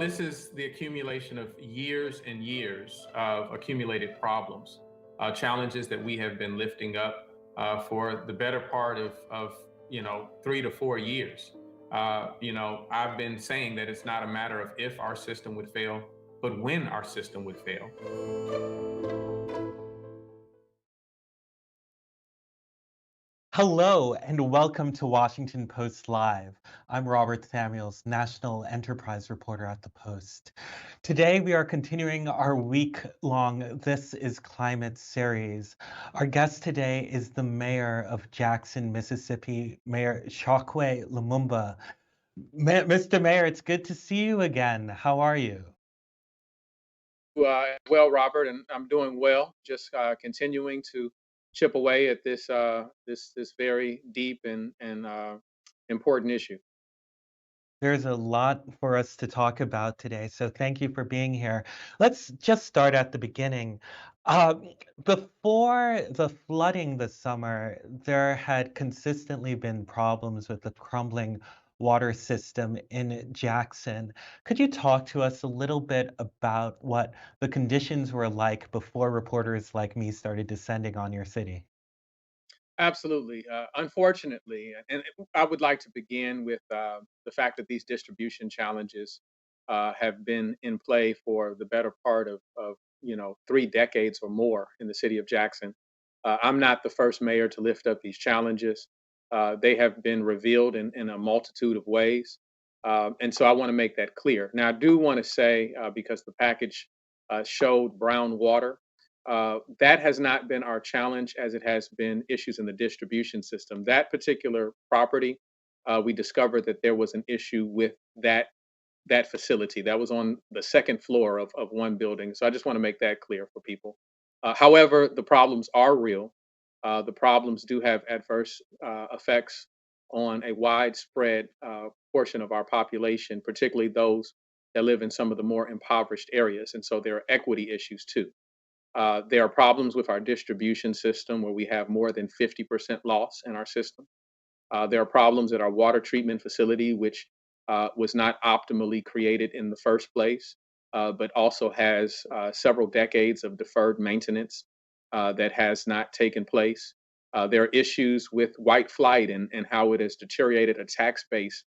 This is the accumulation of years and years of accumulated problems, challenges that we have been lifting up for the better part of 3 to 4 years. I've been saying that it's not a matter of if our system would fail, but when our system would fail. Hello and welcome to Washington Post Live. I'm Robert Samuels, National Enterprise Reporter at the Post. Today we are continuing our week-long This is Climate series. Our guest today is the mayor of Jackson, Mississippi, Mayor Chokwe Lumumba. Mr. Mayor, it's good to see you again. How are you? Well, Robert, and I'm doing well. Just continuing to chip away at this very deep and important issue. There's a lot for us to talk about today, so thank you for being here. Let's just start at the beginning. Um, Before the flooding this summer, there had consistently been problems with the crumbling water system in Jackson. Could you talk to us a little bit about what the conditions were like before reporters like me started descending on your city? Absolutely. Unfortunately, I would like to begin with the fact that these distribution challenges have been in play for the better part of 3 decades or more in the city of Jackson. I'm not the first mayor to lift up these challenges. They have been revealed in a multitude of ways. And so I want to make that clear. Now, I do want to say, because the package showed brown water, that has not been our challenge as it has been issues in the distribution system. That particular property, we discovered that there was an issue with that facility. That was on the second floor of one building. So I just want to make that clear for people. However, the problems are real. The problems do have adverse effects on a widespread portion of our population, particularly those that live in some of the more impoverished areas. And so there are equity issues too. There are problems with our distribution system where we have more than 50% loss in our system. There are problems at our water treatment facility, which was not optimally created in the first place, but also has several decades of deferred maintenance that has not taken place. There are issues with white flight and how it has deteriorated a tax base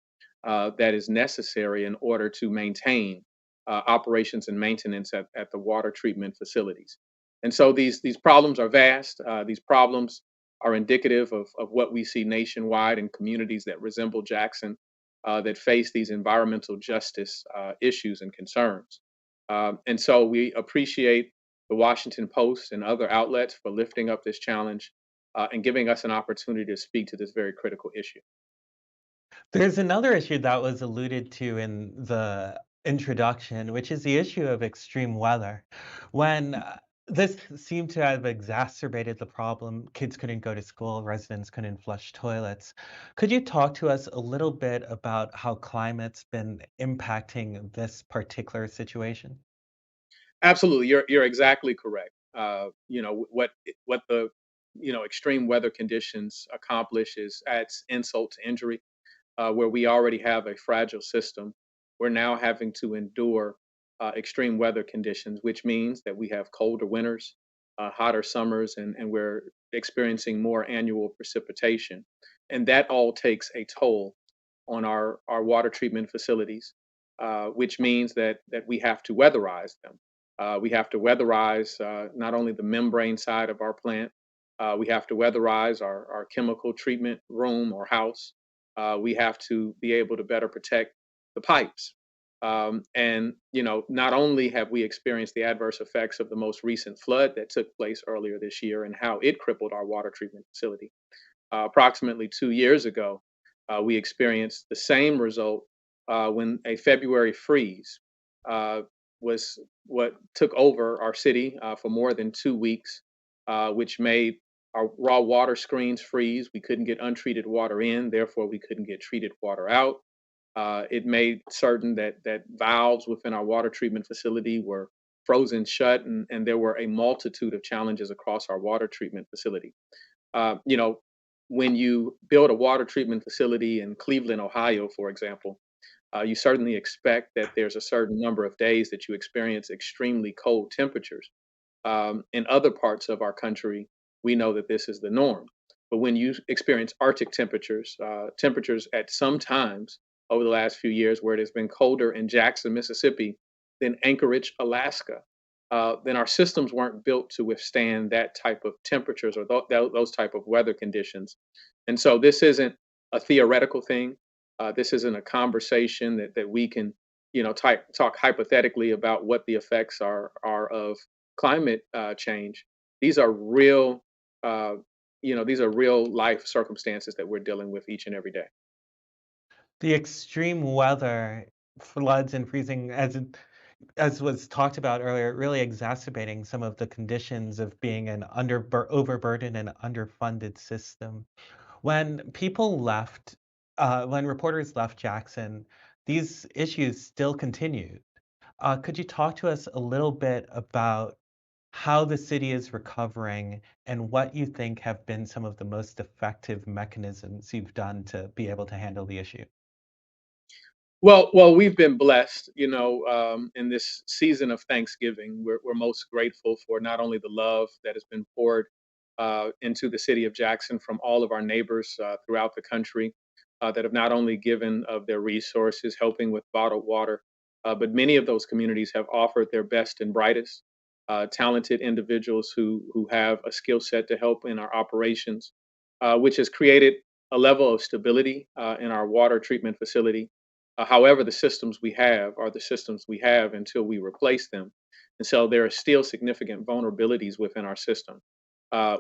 that is necessary in order to maintain operations and maintenance at the water treatment facilities. And so these problems are vast. These problems are indicative of what we see nationwide in communities that resemble Jackson that face these environmental justice issues and concerns. And so we appreciate the Washington Post and other outlets for lifting up this challenge and giving us an opportunity to speak to this very critical issue. There's another issue that was alluded to in the introduction, which is the issue of extreme weather. When this seemed to have exacerbated the problem, kids couldn't go to school, residents couldn't flush toilets. Could you talk to us a little bit about how climate's been impacting this particular situation? Absolutely, you're exactly correct. What the extreme weather conditions accomplish is adds insult to injury. Where we already have a fragile system, we're now having to endure extreme weather conditions, which means that we have colder winters, hotter summers, and we're experiencing more annual precipitation. And that all takes a toll on our water treatment facilities, which means that we have to weatherize them. We have to weatherize not only the membrane side of our plant, we have to weatherize our chemical treatment room or house. We have to be able to better protect the pipes. And not only have we experienced the adverse effects of the most recent flood that took place earlier this year and how it crippled our water treatment facility, approximately 2 years ago, we experienced the same result when a February freeze uh, was what took over our city for more than 2 weeks, which made our raw water screens freeze. We couldn't get untreated water in, therefore we couldn't get treated water out. It made certain that valves within our water treatment facility were frozen shut, and there were a multitude of challenges across our water treatment facility. Uh, you know, when you build a water treatment facility in Cleveland, Ohio, for example, You certainly expect that there's a certain number of days that you experience extremely cold temperatures. In other parts of our country, we know that this is the norm. But when you experience Arctic temperatures, temperatures at some times over the last few years where it has been colder in Jackson, Mississippi than Anchorage, Alaska, then our systems weren't built to withstand that type of temperatures or those type of weather conditions. And so this isn't a theoretical thing. This isn't a conversation that we can, talk hypothetically about what the effects are of climate change. These are real, uh, these are real life circumstances that we're dealing with each and every day. The extreme weather, floods and freezing, as was talked about earlier, really exacerbating some of the conditions of being an overburdened and underfunded system. When people left, when reporters left Jackson, these issues still continued. Could you talk to us a little bit about how the city is recovering and what you think have been some of the most effective mechanisms you've done to be able to handle the issue? Well, we've been blessed, in this season of Thanksgiving. We're most grateful for not only the love that has been poured into the city of Jackson from all of our neighbors throughout the country that have not only given of their resources, helping with bottled water, but many of those communities have offered their best and brightest, talented individuals who have a skill set to help in our operations, which has created a level of stability in our water treatment facility. However, the systems we have are the systems we have until we replace them. And so there are still significant vulnerabilities within our system.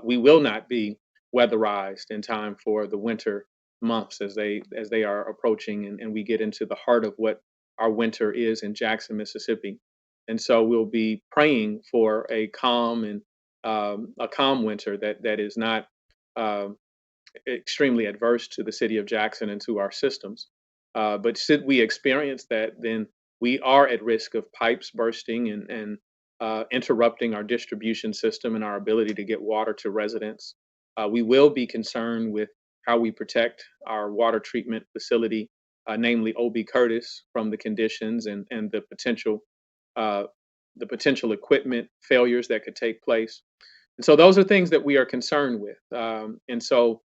We will not be weatherized in time for the winter months as they are approaching, and we get into the heart of what our winter is in Jackson, Mississippi. And so we'll be praying for a calm winter that is not um extremely adverse to the city of Jackson and to our systems. But should we experience that, then we are at risk of pipes bursting and interrupting our distribution system and our ability to get water to residents. We will be concerned with how we protect our water treatment facility, namely OB Curtis, from the conditions and uh, the potential equipment failures that could take place. And so those are things that we are concerned with. And so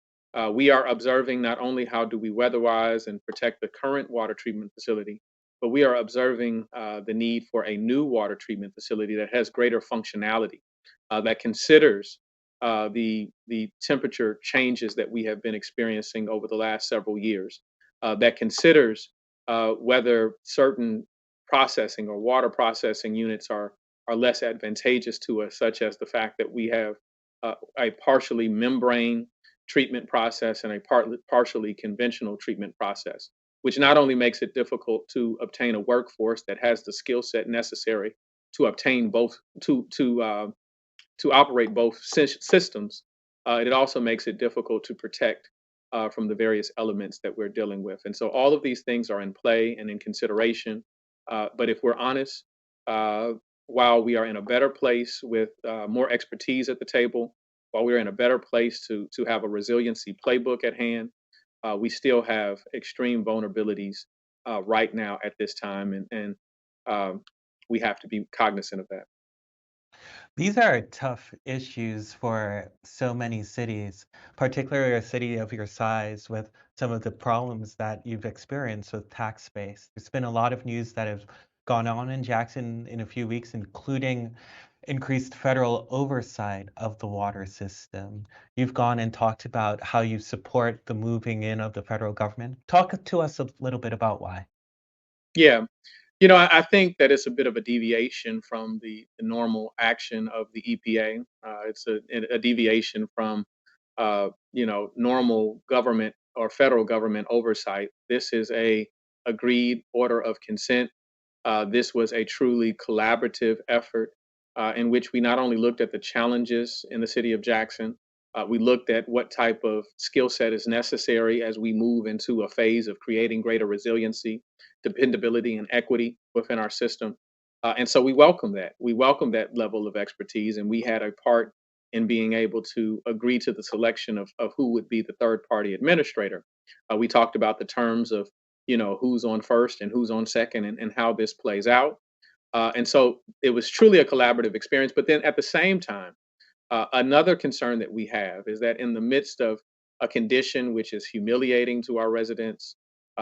we are observing not only how do we weatherize and protect the current water treatment facility, but we are observing the need for a new water treatment facility that has greater functionality, that considers the temperature changes that we have been experiencing over the last several years, that considers whether certain processing or water processing units are less advantageous to us, such as the fact that we have a partially membrane treatment process and a partially conventional treatment process, which not only makes it difficult to obtain a workforce that has the skill set necessary to obtain both to operate both systems, it also makes it difficult to protect from the various elements that we're dealing with. And so all of these things are in play and in consideration. But if we're honest, uh, while we are in a better place with more expertise at the table, while we're in a better place to have a resiliency playbook at hand, we still have extreme vulnerabilities right now at this time, and um, we have to be cognizant of that. These are tough issues for so many cities, particularly a city of your size with some of the problems that you've experienced with tax base. There's been a lot of news that have gone on in Jackson in a few weeks, including increased federal oversight of the water system. You've gone and talked about how you support the moving in of the federal government. Talk to us a little bit about why. Yeah, I think that it's a bit of a deviation from the normal action of the EPA. It's a deviation from, normal government or federal government oversight. This is a agreed order of consent. This was a truly collaborative effort in which we not only looked at the challenges in the city of Jackson, we looked at what type of skill set is necessary as we move into a phase of creating greater resiliency, dependability, and equity within our system. And so we welcome that. We welcome that level of expertise, and we had a part in being able to agree to the selection of who would be the third party administrator. We talked about the terms of who's on first and who's on second, and how this plays out. And so it was truly a collaborative experience. But then at the same time, another concern that we have is that in the midst of a condition which is humiliating to our residents,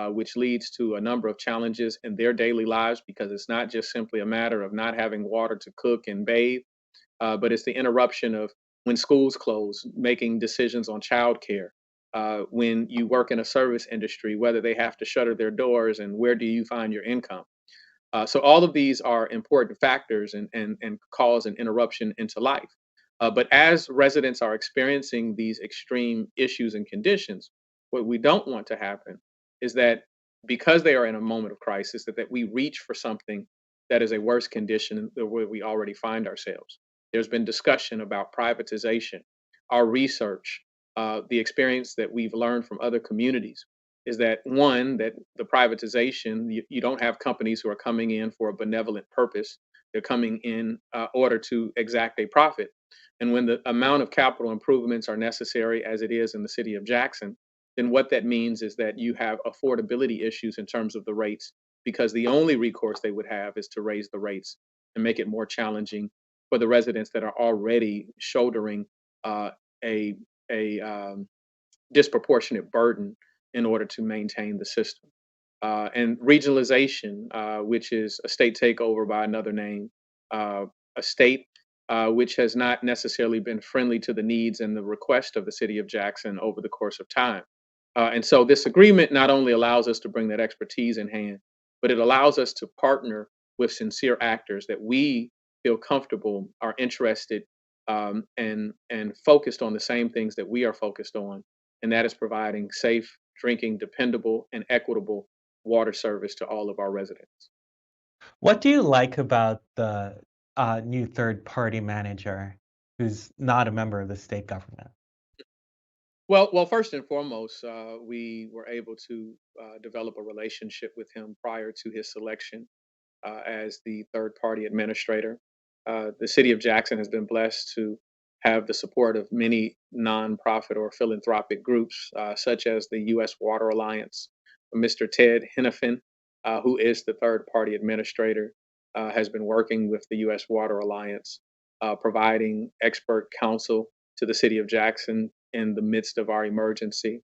which leads to a number of challenges in their daily lives, because it's not just simply a matter of not having water to cook and bathe, but it's the interruption of when schools close, making decisions on childcare. When you work in a service industry, whether they have to shutter their doors and where do you find your income? So all of these are important factors and cause an interruption into life. But as residents are experiencing these extreme issues and conditions, what we don't want to happen is that because they are in a moment of crisis, that we reach for something that is a worse condition than where we already find ourselves. There's been discussion about privatization, our research, the experience that we've learned from other communities is that one, that the privatization, you don't have companies who are coming in for a benevolent purpose. They're coming in order to exact a profit. And when the amount of capital improvements are necessary, as it is in the city of Jackson, then what that means is that you have affordability issues in terms of the rates, because the only recourse they would have is to raise the rates and make it more challenging for the residents that are already shouldering uh, a, a disproportionate burden in order to maintain the system. And regionalization, which is a state takeover by another name, a state which has not necessarily been friendly to the needs and the request of the city of Jackson over the course of time. And so this agreement not only allows us to bring that expertise in hand, but it allows us to partner with sincere actors that we feel comfortable are interested and focused on the same things that we are focused on, and that is providing safe, drinking, dependable, and equitable water service to all of our residents. What do you like about the new third party manager who's not a member of the state government? Well, first and foremost, we were able to develop a relationship with him prior to his selection as the third party administrator. The city of Jackson has been blessed to have the support of many nonprofit or philanthropic groups, such as the U.S. Water Alliance. Mr. Ted Hennepin, who is the third party administrator, has been working with the U.S. Water Alliance, providing expert counsel to the city of Jackson in the midst of our emergency.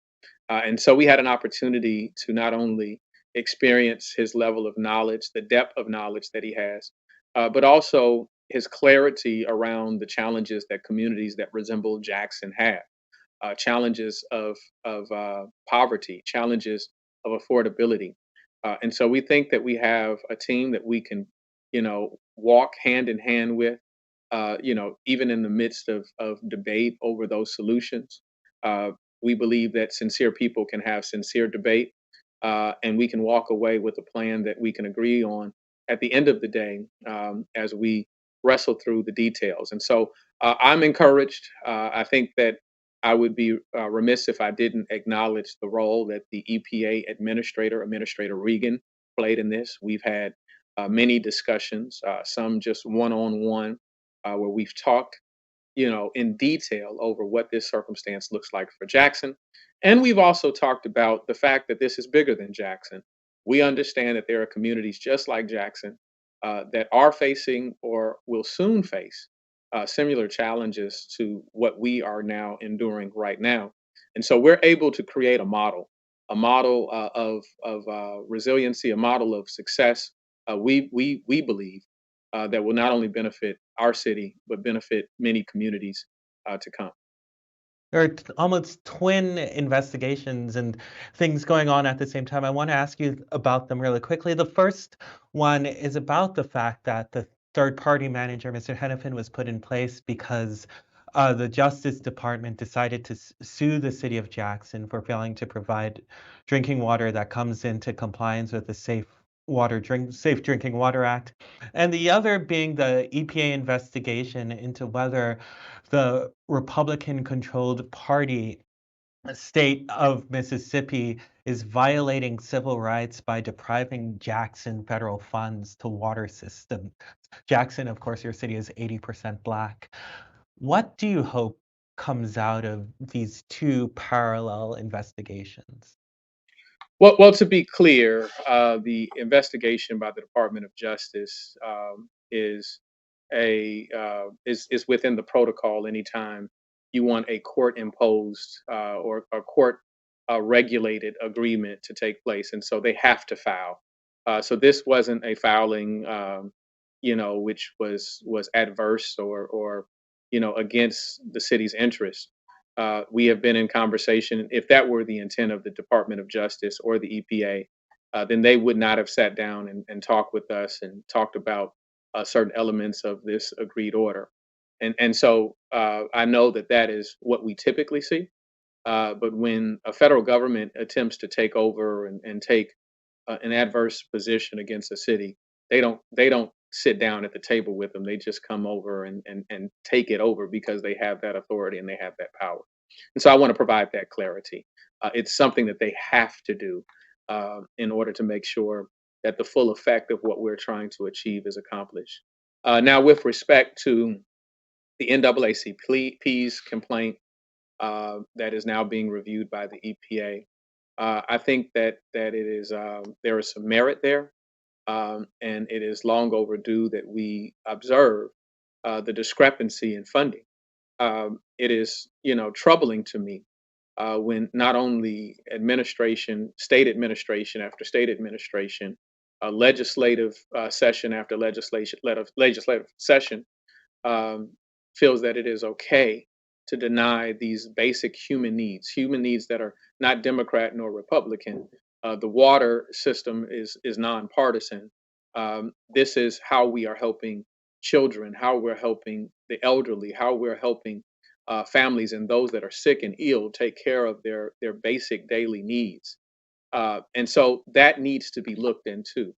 And so we had an opportunity to not only experience his level of knowledge, the depth of knowledge that he has, but also his clarity around the challenges that communities that resemble Jackson have, challenges of poverty, challenges of affordability. And so we think that we have a team that we can, walk hand in hand with, even in the midst of debate over those solutions. Uh, we believe that sincere people can have sincere debate, and we can walk away with a plan that we can agree on at the end of the day, as we wrestle through the details. And so I'm encouraged. I think that I would be remiss if I didn't acknowledge the role that the EPA administrator, Administrator Regan, played in this. We've had many discussions, some just one on one, where we've talked, in detail over what this circumstance looks like for Jackson. And we've also talked about the fact that this is bigger than Jackson. We understand that there are communities just like Jackson that are facing or will soon face similar challenges to what we are now enduring right now. And so we're able to create a model of resiliency, a model of success. We believe that will not only benefit our city but benefit many communities to come. There are almost twin investigations and things going on at the same time. I want to ask you about them really quickly. The first one is about the fact that the third party manager, Mr. Hennepin, was put in place because the Justice Department decided to sue the city of Jackson for failing to provide drinking water that comes into compliance with the Safe Drinking Water Act. And the other being the EPA investigation into whether the Republican controlled party state of Mississippi is violating civil rights by depriving Jackson federal funds to water system. Jackson, of course, your city is 80% Black. What do you hope comes out of these two parallel investigations? Well, to be clear, the investigation by the Department of Justice is is within the protocol. Anytime you want a court imposed or a court regulated agreement to take place, and so they have to file. So this wasn't a filing, which was adverse or against the city's interest. We have been in conversation. If that were the intent of the Department of Justice or the EPA, then they would not have sat down and talked with us and talked about certain elements of this agreed order. And so I know that that is what we typically see. But when a federal government attempts to take over and take an adverse position against a city, they don't sit down at the table with them. They just come over and take it over because they have that authority and they have that power. And so I want to provide that clarity. It's something that they have to do in order to make sure that the full effect of what we're trying to achieve is accomplished. Now, with respect to the NAACP's complaint that is now being reviewed by the EPA, I think that it is there is some merit there, and it is long overdue that we observe the discrepancy in funding. It is, troubling to me when not only state administration after state administration, legislative session after legislative session um, feels that it is okay to deny these basic human needs that are not Democrat nor Republican. The water system is nonpartisan. This is how we are helping children, how we're helping the elderly, how we're helping families and those that are sick and ill take care of their basic daily needs. And so that needs to be looked into.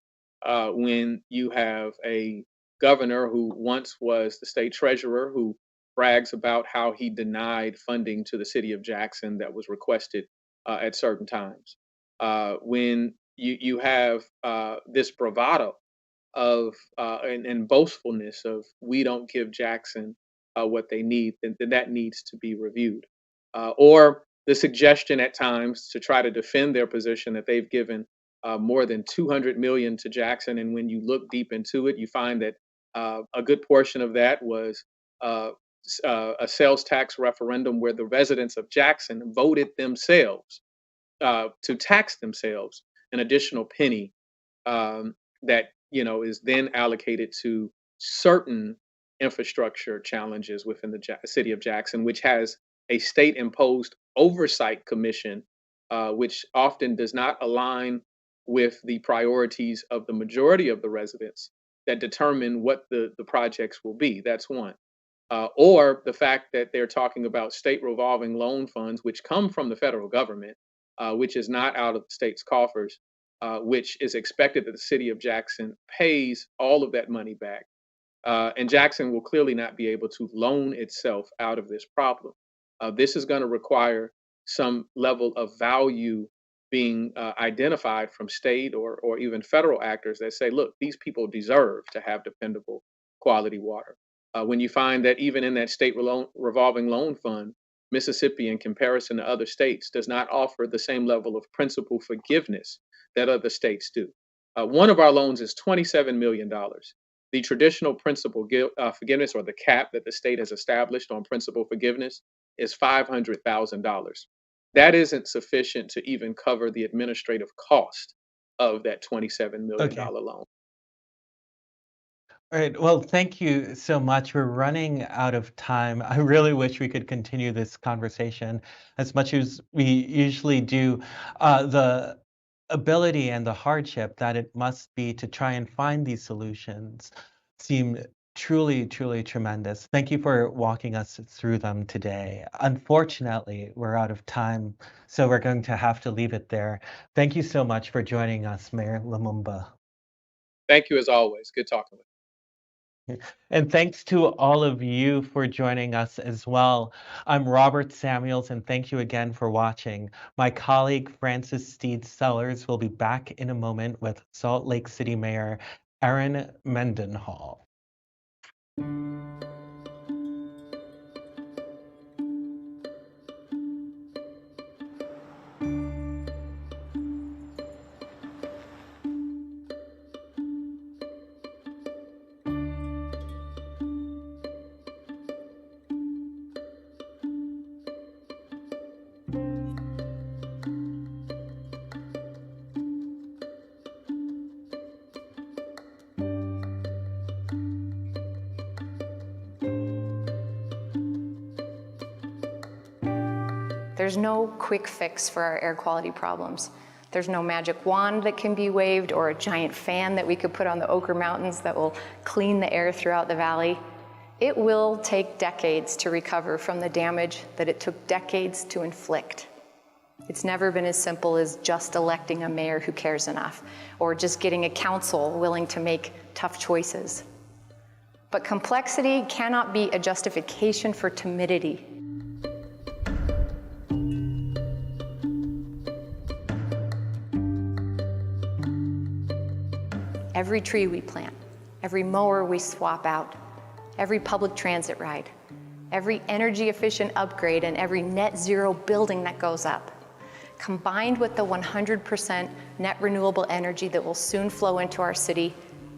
When you have a governor who once was the state treasurer who brags about how he denied funding to the city of Jackson that was requested at certain times. When you have this bravado of and boastfulness of we don't give Jackson what they need, then that needs to be reviewed. Or the suggestion at times to try to defend their position that they've given more than 200 million to Jackson, and when you look deep into it, you find that a good portion of that was a sales tax referendum where the residents of Jackson voted themselves to tax themselves an additional penny that is then allocated to certain infrastructure challenges within the city of Jackson, which has a state-imposed oversight commission, which often does not align with the priorities of the majority of the residents that determine what the projects will be. That's one. Or the fact that they're talking about state revolving loan funds, which come from the federal government, which is not out of the state's coffers, which is expected that the city of Jackson pays all of that money back. And Jackson will clearly not be able to loan itself out of this problem. This is going to require some level of value being identified from state or even federal actors that say, look, these people deserve to have dependable quality water. When you find that even in that state revolving loan fund, Mississippi, in comparison to other states, does not offer the same level of principal forgiveness that other states do. One of our loans is $27 million. The traditional principal forgiveness, or the cap that the state has established on principal forgiveness, is $500,000. That isn't sufficient to even cover the administrative cost of that $27 million Okay. loan. All right. Well, thank you so much. We're running out of time. I really wish we could continue this conversation as much as we usually do. The ability and the hardship that it must be to try and find these solutions seem truly, truly tremendous. Thank you for walking us through them today. Unfortunately, we're out of time, so we're going to have to leave it there. Thank you so much for joining us, Mayor Lumumba. Thank you as always. Good talking with you. And thanks to all of you for joining us as well. I'm Robert Samuels, and thank you again for watching. My colleague Francis Steed Sellers will be back in a moment with Salt Lake City Mayor Erin Mendenhall. There's no quick fix for our air quality problems. There's no magic wand that can be waved or a giant fan that we could put on the Ochre Mountains that will clean the air throughout the valley. It will take decades to recover from the damage that it took decades to inflict. It's never been as simple as just electing a mayor who cares enough, or just getting a council willing to make tough choices. But complexity cannot be a justification for timidity. Every tree we plant, every mower we swap out, every public transit ride, every energy efficient upgrade, and every net zero building that goes up, combined with the 100% net renewable energy that will soon flow into our city,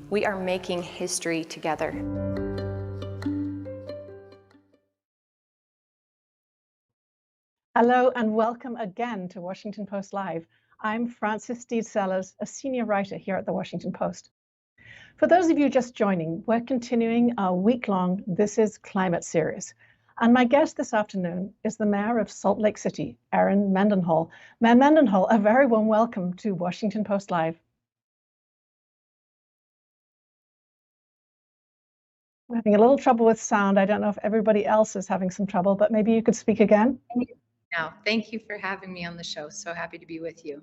we are making history together. Hello and welcome again to Washington Post Live. I'm Frances Steed Sellers, a senior writer here at the Washington Post. For those of you just joining, we're continuing our week-long This Is Climate series. And my guest this afternoon is the mayor of Salt Lake City, Erin Mendenhall. Mayor Mendenhall, a very warm welcome to Washington Post Live. We're having a little trouble with sound. I don't know if everybody else is having some trouble, but maybe you could speak again. Now, thank you for having me on the show. So happy to be with you.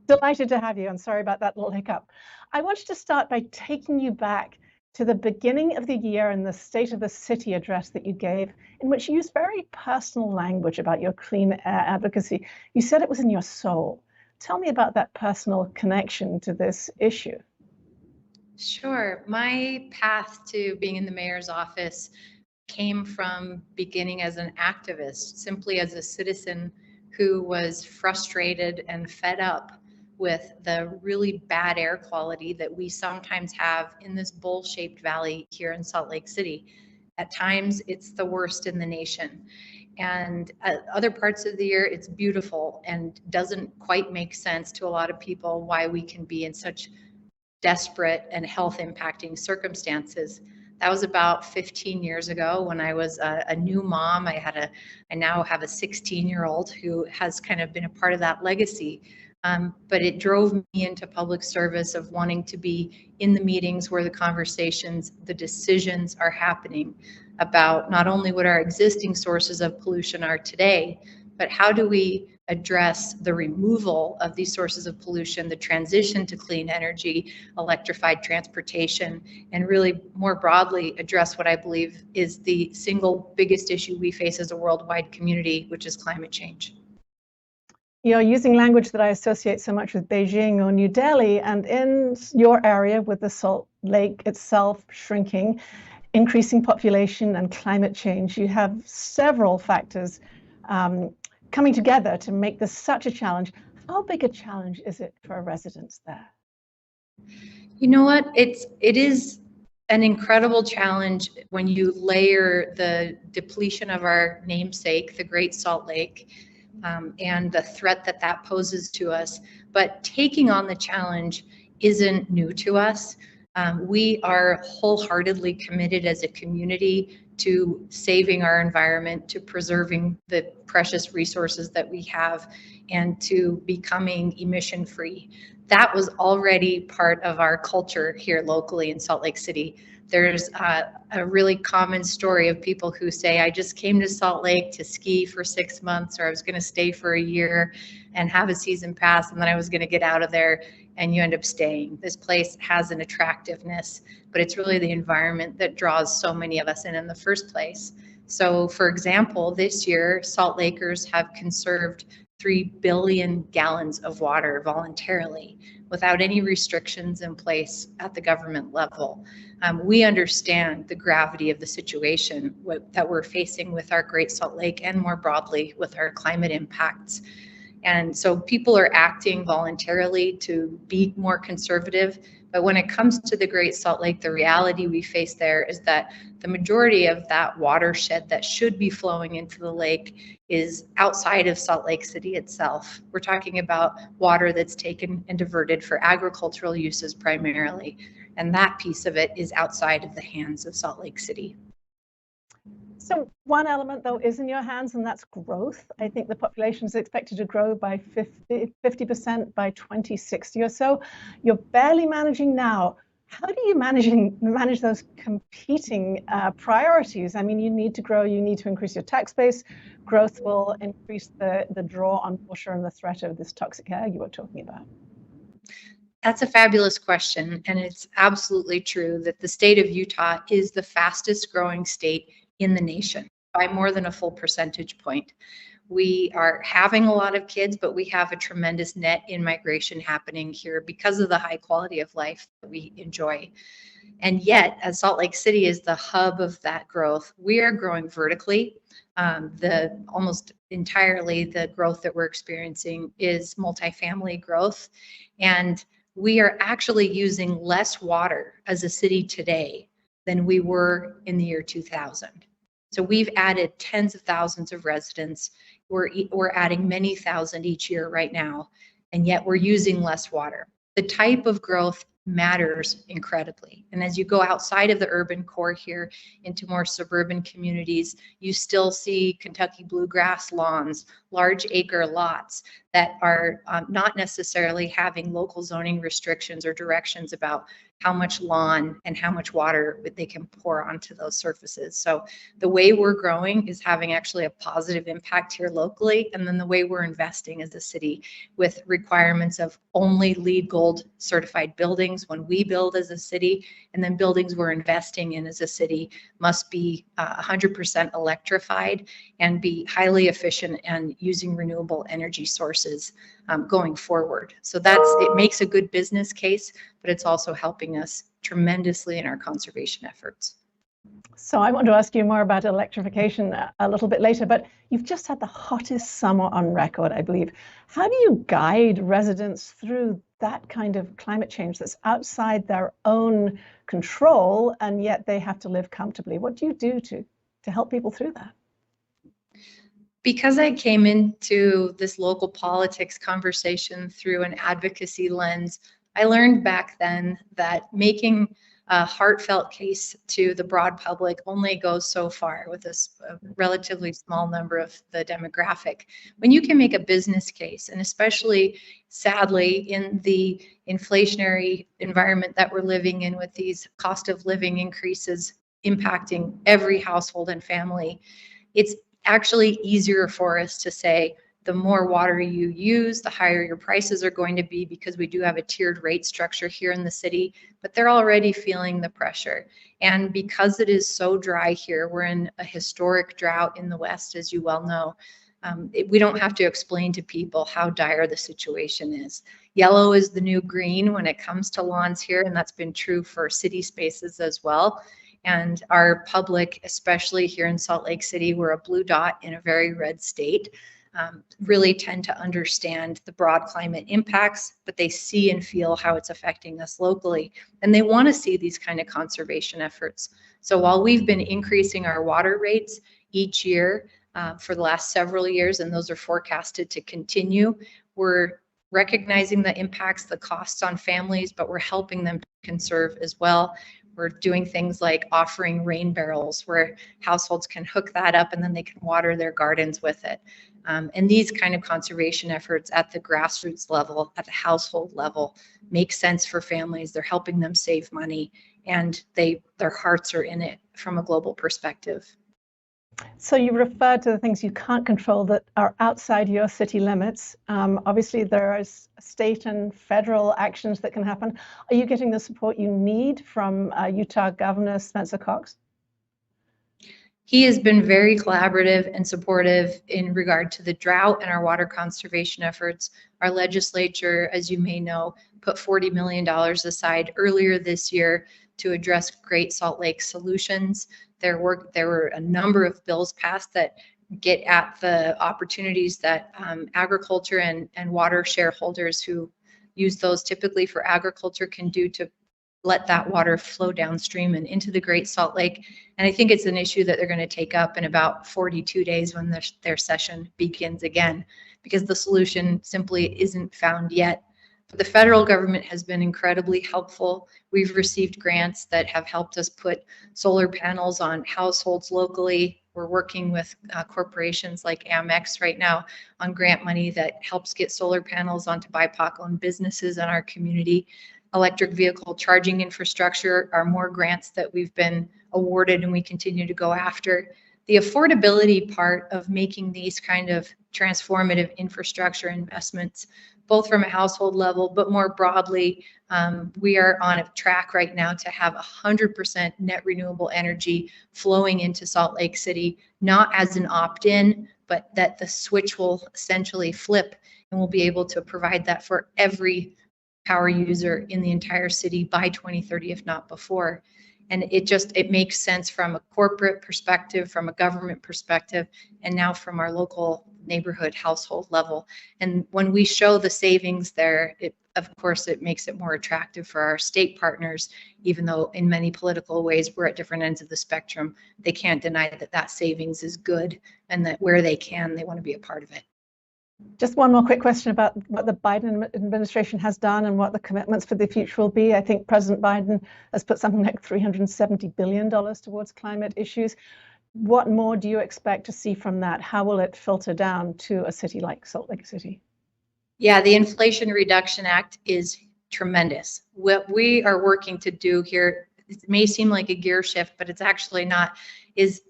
Delighted to have you, and sorry about that little hiccup. I wanted to start by taking you back to the beginning of the year and the State of the City address that you gave, in which you used very personal language about your clean air advocacy. You said it was in your soul. Tell me about that personal connection to this issue. Sure. My path to being in the mayor's office came from beginning as an activist, simply as a citizen who was frustrated and fed up with the really bad air quality that we sometimes have in this bowl-shaped valley here in Salt Lake City. At times, it's the worst in the nation. And other parts of the year, it's beautiful and doesn't quite make sense to a lot of people why we can be in such desperate and health impacting circumstances. That was about 15 years ago when I was a new mom. I now have a 16-year-old who has kind of been a part of that legacy. But it drove me into public service of wanting to be in the meetings where the conversations, the decisions are happening about not only what our existing sources of pollution are today, but how do we address the removal of these sources of pollution, the transition to clean energy, electrified transportation, and really more broadly address what I believe is the single biggest issue we face as a worldwide community, which is climate change. You're using language that I associate so much with Beijing or New Delhi, and in your area with the Salt Lake itself shrinking, increasing population and climate change, you have several factors coming together to make this such a challenge. How big a challenge is it for residents there? You know what? It is an incredible challenge when you layer the depletion of our namesake, the Great Salt Lake, and the threat that that poses to us. But taking on the challenge isn't new to us. We are wholeheartedly committed as a community to saving our environment, to preserving the precious resources that we have, and to becoming emission-free. That was already part of our culture here locally in Salt Lake City. There's a really common story of people who say, I just came to Salt Lake to ski for 6 months, or I was going to stay for a year and have a season pass, and then I was going to get out of there, and you end up staying. This place has an attractiveness, but it's really the environment that draws so many of us in the first place. So, for example, this year, Salt Lakers have conserved 3 billion gallons of water voluntarily without any restrictions in place at the government level. We understand the gravity of the situation that we're facing with our Great Salt Lake and more broadly with our climate impacts. And so people are acting voluntarily to be more conservative. But when it comes to the Great Salt Lake, the reality we face there is that the majority of that watershed that should be flowing into the lake is outside of Salt Lake City itself. We're talking about water that's taken and diverted for agricultural uses primarily. And that piece of it is outside of the hands of Salt Lake City. So one element, though, is in your hands, and that's growth. I think the population is expected to grow by 50% by 2060 or so. You're barely managing now. How do you manage those competing priorities? I mean, you need to grow, you need to increase your tax base. Growth will increase the draw on water and the threat of this toxic air you were talking about. That's a fabulous question. And it's absolutely true that the state of Utah is the fastest growing state in the nation by more than a full percentage point. We are having a lot of kids, but we have a tremendous net in migration happening here because of the high quality of life that we enjoy. And yet, as Salt Lake City is the hub of that growth, we are growing vertically. The almost entirely the growth that we're experiencing is multifamily growth. And we are actually using less water as a city today than we were in the year 2000. So we've added tens of thousands of residents. We're adding many thousand each year right now, and yet we're using less water. The type of growth matters incredibly. And as you go outside of the urban core here into more suburban communities, you still see Kentucky bluegrass lawns, large acre lots that are not necessarily having local zoning restrictions or directions about how much lawn and how much water they can pour onto those surfaces. So the way we're growing is having actually a positive impact here locally. And then the way we're investing as a city with requirements of only LEED Gold certified buildings when we build as a city, and then buildings we're investing in as a city must be 100% electrified and be highly efficient and using renewable energy sources going forward. So it makes a good business case, but it's also helping us tremendously in our conservation efforts. So I want to ask you more about electrification a little bit later, but you've just had the hottest summer on record, I believe. How do you guide residents through that kind of climate change that's outside their own control, and yet they have to live comfortably? What do you do to help people through that? Because I came into this local politics conversation through an advocacy lens, I learned back then that making a heartfelt case to the broad public only goes so far with a relatively small number of the demographic. When you can make a business case, and especially sadly in the inflationary environment that we're living in with these cost of living increases impacting every household and family, it's actually easier for us to say, the more water you use, the higher your prices are going to be, because we do have a tiered rate structure here in the city, but they're already feeling the pressure. And because it is so dry here, we're in a historic drought in the West, as you well know. We don't have to explain to people how dire the situation is. Yellow is the new green when it comes to lawns here, and that's been true for city spaces as well. And our public, especially here in Salt Lake City, we're a blue dot in a very red state, really tend to understand the broad climate impacts, but they see and feel how it's affecting us locally. And they want to see these kind of conservation efforts. So while we've been increasing our water rates each year for the last several years, and those are forecasted to continue, we're recognizing the impacts, the costs on families, but we're helping them conserve as well. We're doing things like offering rain barrels where households can hook that up and then they can water their gardens with it. And these kind of conservation efforts at the grassroots level, at the household level, make sense for families. They're helping them save money, and their hearts are in it from a global perspective. So you referred to the things you can't control that are outside your city limits. Obviously, there are state and federal actions that can happen. Are you getting the support you need from Utah Governor Spencer Cox? He has been very collaborative and supportive in regard to the drought and our water conservation efforts. Our legislature, as you may know, put $40 million aside earlier this year to address Great Salt Lake solutions. There were a number of bills passed that get at the opportunities that agriculture and water shareholders who use those typically for agriculture can do to let that water flow downstream and into the Great Salt Lake. And I think it's an issue that they're going to take up in about 42 days when their session begins again, because the solution simply isn't found yet. But the federal government has been incredibly helpful. We've received grants that have helped us put solar panels on households locally. We're working with corporations like Amex right now on grant money that helps get solar panels onto BIPOC-owned businesses in our community. Electric vehicle charging infrastructure are more grants that we've been awarded and we continue to go after. The affordability part of making these kind of transformative infrastructure investments, both from a household level, but more broadly, we are on a track right now to have 100% net renewable energy flowing into Salt Lake City, not as an opt-in, but that the switch will essentially flip and we'll be able to provide that for every power user in the entire city by 2030, if not before. And it makes sense from a corporate perspective, from a government perspective, and now from our local neighborhood household level. And when we show the savings there, of course, it makes it more attractive for our state partners, even though in many political ways we're at different ends of the spectrum. They can't deny that that savings is good and that where they can, they want to be a part of it. Just one more quick question about what the Biden administration has done and what the commitments for the future will be. I think President Biden has put something like $370 billion towards climate issues. What more do you expect to see from that? How will it filter down to a city like Salt Lake City? Yeah, the Inflation Reduction Act is tremendous. What we are working to do here, it may seem like a gear shift, but it's actually not, is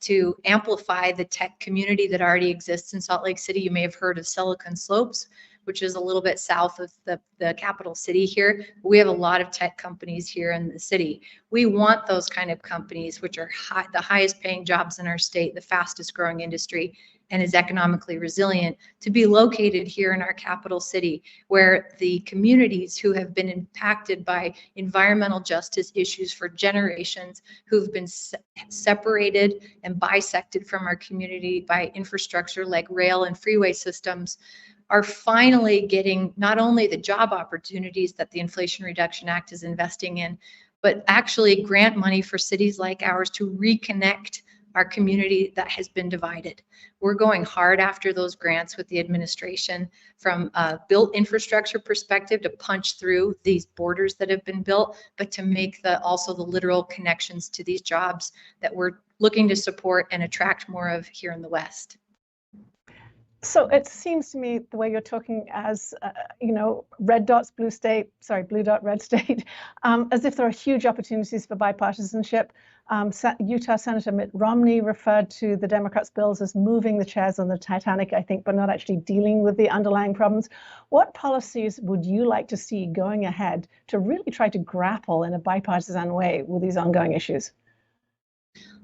to amplify the tech community that already exists in Salt Lake City. You may have heard of Silicon Slopes, which is a little bit south of the capital city here. We have a lot of tech companies here in the city. We want those kind of companies, which are the highest paying jobs in our state, the fastest growing industry, and is economically resilient, to be located here in our capital city, where the communities who have been impacted by environmental justice issues for generations, who've been separated and bisected from our community by infrastructure like rail and freeway systems, are finally getting not only the job opportunities that the Inflation Reduction Act is investing in, but actually grant money for cities like ours to reconnect our community that has been divided. We're going hard after those grants with the administration from a built infrastructure perspective to punch through these borders that have been built, but to make also the literal connections to these jobs that we're looking to support and attract more of here in the West. So it seems to me the way you're talking as, red dots, blue dot, red state, as if there are huge opportunities for bipartisanship. Utah Senator Mitt Romney referred to the Democrats' bills as moving the chairs on the Titanic, I think, but not actually dealing with the underlying problems. What policies would you like to see going ahead to really try to grapple in a bipartisan way with these ongoing issues?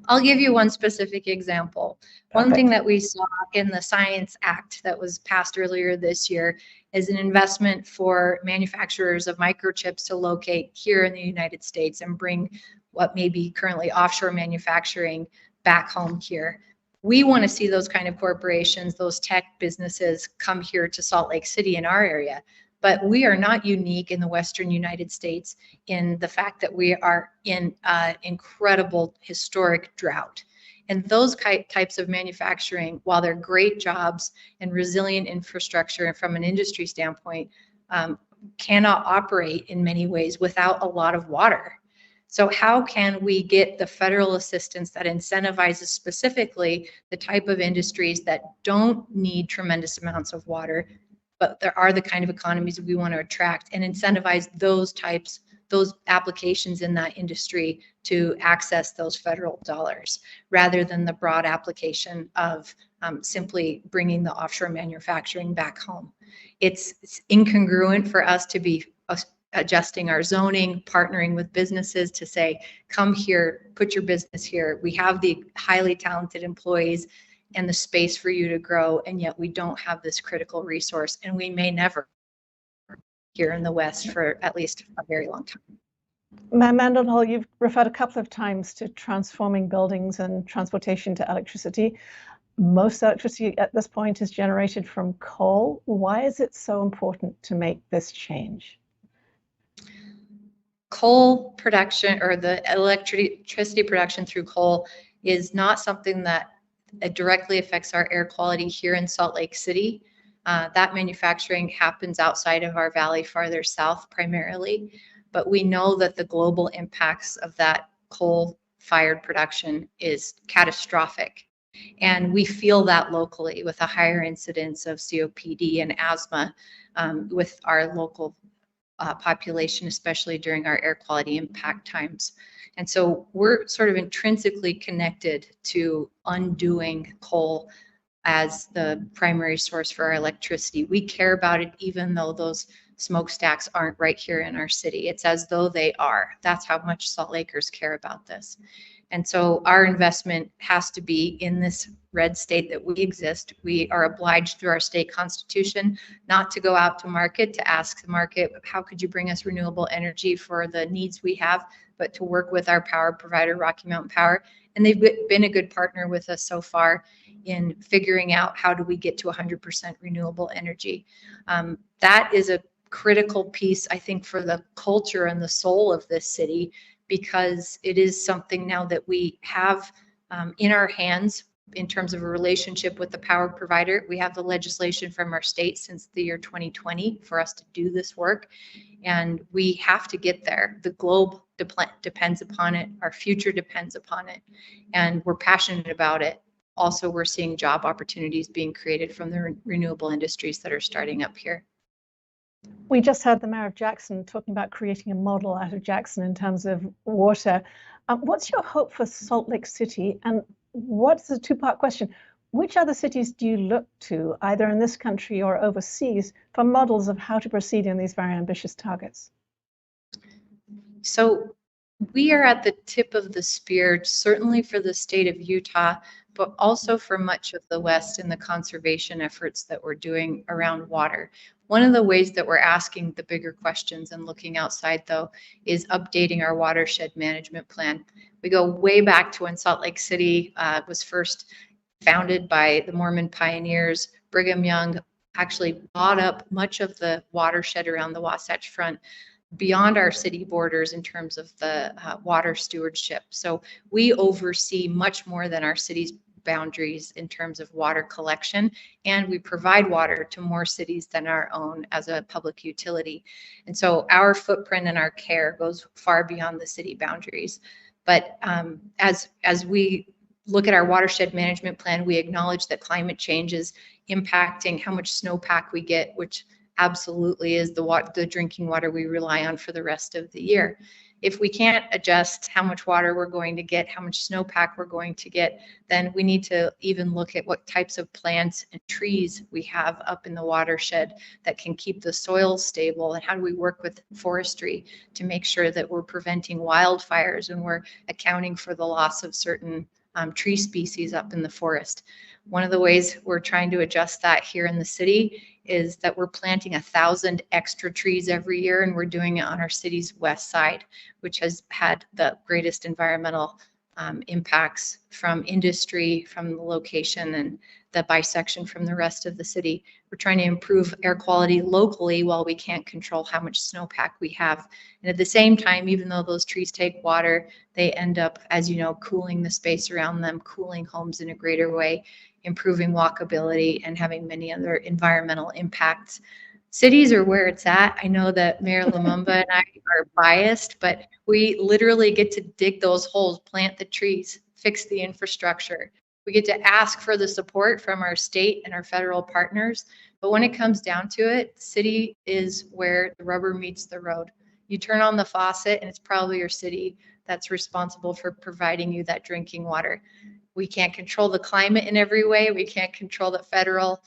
I'll give you one specific example. One thing that we saw in the Science Act that was passed earlier this year is an investment for manufacturers of microchips to locate here in the United States and bring what may be currently offshore manufacturing back home here. We want to see those kind of corporations, those tech businesses come here to Salt Lake City in our area. But we are not unique in the Western United States in the fact that we are in incredible historic drought. And those types of manufacturing, while they're great jobs and resilient infrastructure from an industry standpoint, cannot operate in many ways without a lot of water. So how can we get the federal assistance that incentivizes specifically the type of industries that don't need tremendous amounts of water, but there are the kind of economies we want to attract, and incentivize those applications in that industry to access those federal dollars, rather than the broad application of simply bringing the offshore manufacturing back home. It's incongruent for us to be adjusting our zoning, partnering with businesses to say, come here, put your business here. We have the highly talented employees and the space for you to grow, and yet we don't have this critical resource, and we may never here in the West for at least a very long time. Ms. Mendenhall, you've referred a couple of times to transforming buildings and transportation to electricity. Most electricity at this point is generated from coal. Why is it so important to make this change? Coal production, or the electricity production through coal, is not something that it directly affects our air quality here in Salt Lake City, That manufacturing happens outside of our valley, farther south primarily, but we know that the global impacts of that coal-fired production is catastrophic. And we feel that locally with a higher incidence of COPD and asthma with our local population, especially during our air quality impact times. And so we're sort of intrinsically connected to undoing coal as the primary source for our electricity. We care about it even though those smokestacks aren't right here in our city. It's as though they are. That's how much Salt Lakers care about this. And so our investment has to be in this red state that we exist. We are obliged through our state constitution not to go out to market to ask the market, how could you bring us renewable energy for the needs we have, but to work with our power provider, Rocky Mountain Power. And they've been a good partner with us so far in figuring out how do we get to 100% renewable energy. That is a critical piece, I think, for the culture and the soul of this city, because it is something now that we have in our hands in terms of a relationship with the power provider. We have the legislation from our state since the year 2020 for us to do this work, and we have to get there. The globe depends upon it. Our future depends upon it, and we're passionate about it. Also, we're seeing job opportunities being created from the renewable industries that are starting up here. We just heard the mayor of Jackson talking about creating a model out of Jackson in terms of water. What's your hope for Salt Lake City? And what's the two-part question? Which other cities do you look to, either in this country or overseas, for models of how to proceed in these very ambitious targets? So we are at the tip of the spear, certainly for the state of Utah, but also for much of the West in the conservation efforts that we're doing around water. One of the ways that we're asking the bigger questions and looking outside, though, is updating our watershed management plan. We go way back to when Salt Lake City was first founded by the Mormon pioneers. Brigham Young actually bought up much of the watershed around the Wasatch Front beyond our city borders in terms of the water stewardship. So we oversee much more than our city's boundaries in terms of water collection, and we provide water to more cities than our own as a public utility. And so our footprint and our care goes far beyond the city boundaries. But as we look at our watershed management plan, we acknowledge that climate change is impacting how much snowpack we get, which absolutely is the drinking water we rely on for the rest of the year. If we can't adjust how much water we're going to get, how much snowpack we're going to get, then we need to even look at what types of plants and trees we have up in the watershed that can keep the soil stable, and how do we work with forestry to make sure that we're preventing wildfires and we're accounting for the loss of certain tree species up in the forest. One of the ways we're trying to adjust that here in the city is that we're planting 1,000 extra trees every year, and we're doing it on our city's west side, which has had the greatest environmental impacts from industry, from the location, and the bisection from the rest of the city. We're trying to improve air quality locally while we can't control how much snowpack we have. And at the same time, even though those trees take water, they end up, as you know, cooling the space around them, cooling homes in a greater way, improving walkability, and having many other environmental impacts. Cities are where it's at. I know that Mayor Lumumba and I are biased, but we literally get to dig those holes, plant the trees, fix the infrastructure. We get to ask for the support from our state and our federal partners. But when it comes down to it, city is where the rubber meets the road. You turn on the faucet and it's probably your city that's responsible for providing you that drinking water. We can't control the climate in every way. We can't control the federal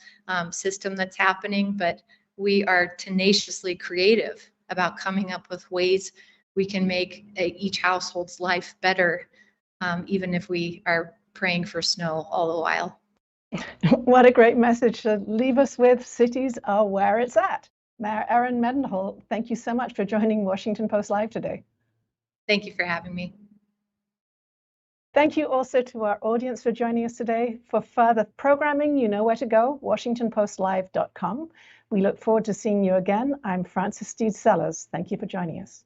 system that's happening, but we are tenaciously creative about coming up with ways we can make each household's life better, even if we are praying for snow all the while. What a great message to leave us with. Cities are where it's at. Mayor Erin Mendenhall, thank you so much for joining Washington Post Live today. Thank you for having me. Thank you also to our audience for joining us today. For further programming, you know where to go, WashingtonPostLive.com. We look forward to seeing you again. I'm Frances Steed Sellers. Thank you for joining us.